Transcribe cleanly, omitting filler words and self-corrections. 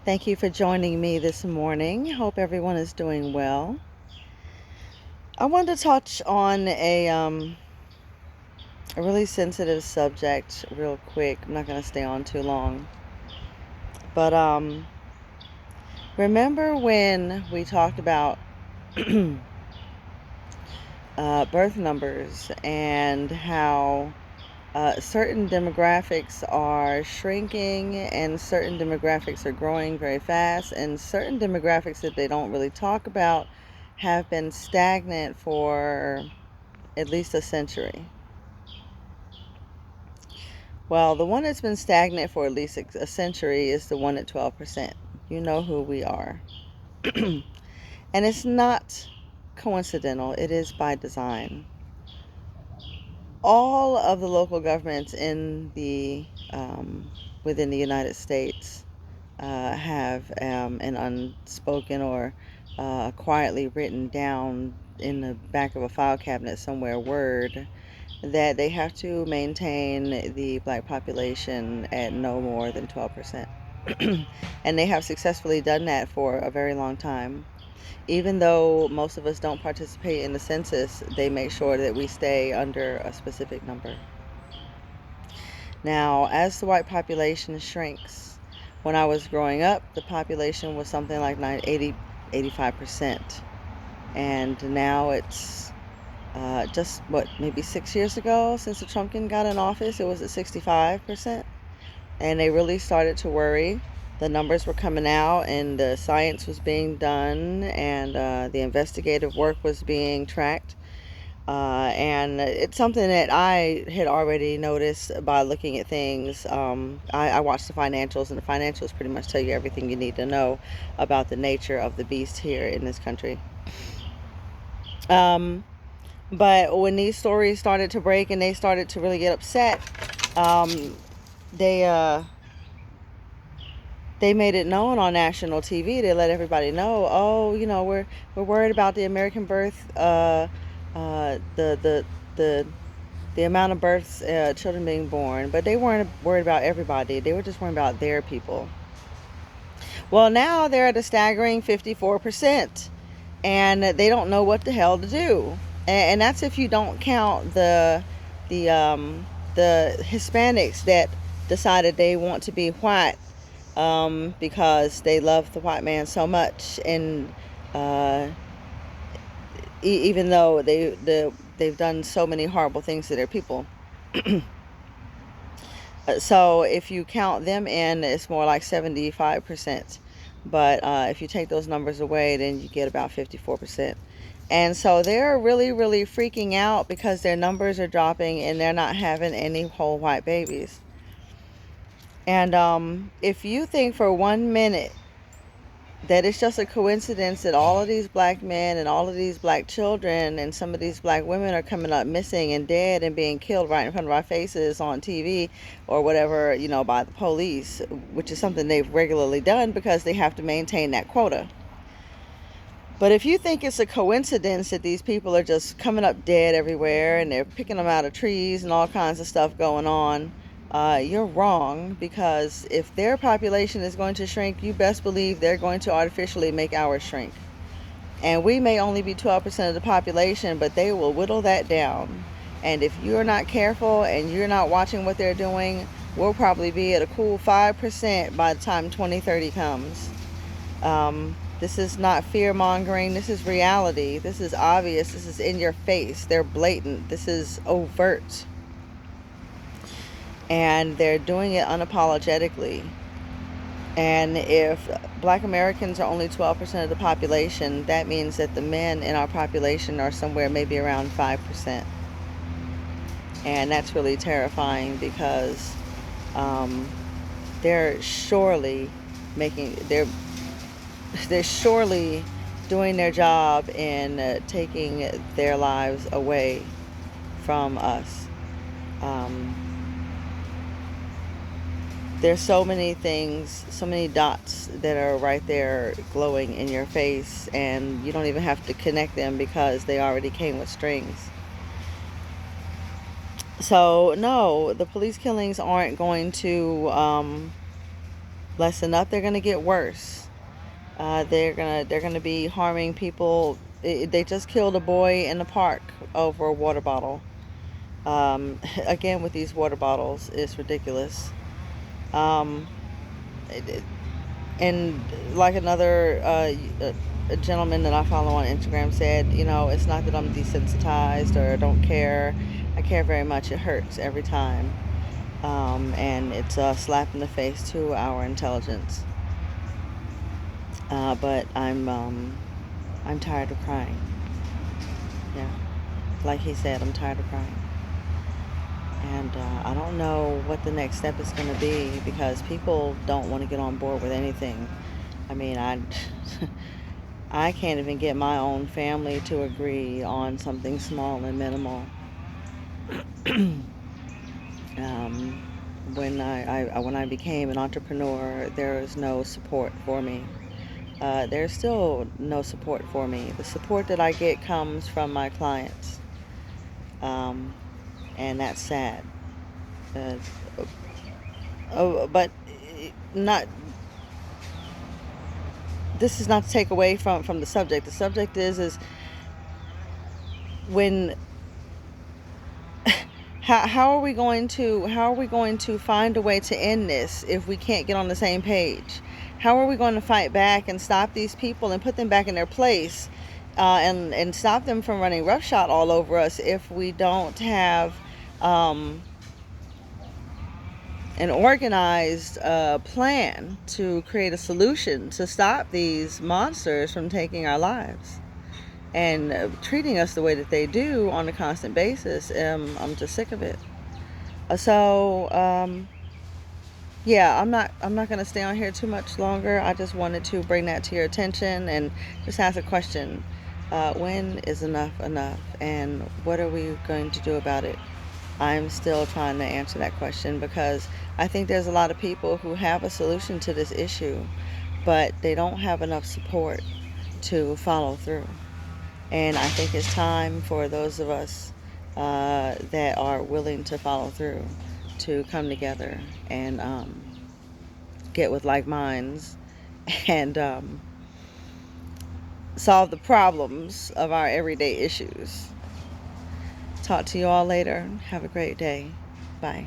Thank you for joining me this morning. Hope everyone is doing well. I wanted to touch on a really sensitive subject real quick. I'm not going to stay on too long. But remember when we talked about birth numbers and how certain demographics are shrinking and certain demographics are growing very fast, and certain demographics that they don't really talk about have been stagnant for at least a century. Well, the one that's been stagnant for at least a century is the one at 12%. You know who we are. And it's not coincidental, it is by design. All of the local governments in the within the United States have an unspoken or quietly written down in the back of a file cabinet somewhere word that they have to maintain the black population at no more than 12%. And they have successfully done that for a very long time. Even though most of us don't participate in the census, they make sure that we stay under a specific number. Now, as the white population shrinks, when I was growing up, the population was something like 85%. And now it's just what, maybe 6 years ago since the Trumpkin got in office, it was at 65%. And they really started to worry. The numbers were coming out, and the science was being done, and the investigative work was being tracked. And it's something that I had already noticed by looking at things. I watched the financials, and the financials pretty much tell you everything you need to know about the nature of the beast here in this country. Um, but when these stories started to break and they started to really get upset, they they made it known on national TV. They let everybody know, oh, we're worried about the American birth, the the amount of births, children being born, but they weren't worried about everybody. They were just worried about their people. Well, now they're at a staggering 54%, and they don't know what the hell to do. And that's if you don't count the the Hispanics that decided they want to be white because they love the white man so much, and uh, even though they've done so many horrible things to their people. So if you count them in, it's more like 75%. But if you take those numbers away, then you get about 54%. And so they're really, really freaking out because their numbers are dropping and they're not having any whole white babies. And if you think for 1 minute that it's just a coincidence that all of these black men and all of these black children and some of these black women are coming up missing and dead and being killed right in front of our faces on TV or whatever, by the police, which is something they've regularly done because they have to maintain that quota. But if you think it's a coincidence that these people are just coming up dead everywhere and they're picking them out of trees and all kinds of stuff going on, you're wrong, because if their population is going to shrink, you best believe they're going to artificially make ours shrink. And we may only be 12% of the population, but they will whittle that down. And if you're not careful and you're not watching what they're doing, we'll probably be at a cool 5% by the time 2030 comes. This is not fear mongering. This is reality. This is obvious. This is in your face. They're blatant. This is overt. And they're doing it unapologetically. And if black Americans are only 12% of the population, that means that the men in our population are somewhere maybe around 5%. And that's really terrifying because they're surely making, they're surely doing their job in taking their lives away from us. There's so many things, so many dots that are right there glowing in your face, and you don't even have to connect them because they already came with strings. So no, the police killings aren't going to lessen up, they're going to get worse. They're gonna be harming people. They just killed a boy in the park over a water bottle. Again, with these water bottles, it's ridiculous. Um, and like another a gentleman that I follow on Instagram said, it's not that I'm desensitized or don't care. I care very much. It hurts every time, and it's a slap in the face to our intelligence. But I'm tired of crying. Yeah, like he said, I'm tired of crying. And I don't know what the next step is going to be because people don't want to get on board with anything. I mean, I can't even get my own family to agree on something small and minimal. um, when I became an entrepreneur, there was no support for me. There's still no support for me. The support that I get comes from my clients, um, and that's sad. Uh, but not. This is not to take away from the subject. The subject is when how are we going to find a way to end this if we can't get on the same page? How are we going to fight back and stop these people and put them back in their place, and stop them from running roughshod all over us if we don't have an organized plan to create a solution to stop these monsters from taking our lives and treating us the way that they do on a constant basis? I'm just sick of it. So yeah, I'm not going to stay on here too much longer. I just wanted to bring that to your attention and just ask a question. When is enough enough, and what are we going to do about it? I'm still trying to answer that question because I think there's a lot of people who have a solution to this issue, but they don't have enough support to follow through. And I think it's time for those of us that are willing to follow through to come together and get with like minds and solve the problems of our everyday issues. Talk to you all later. Have a great day. Bye.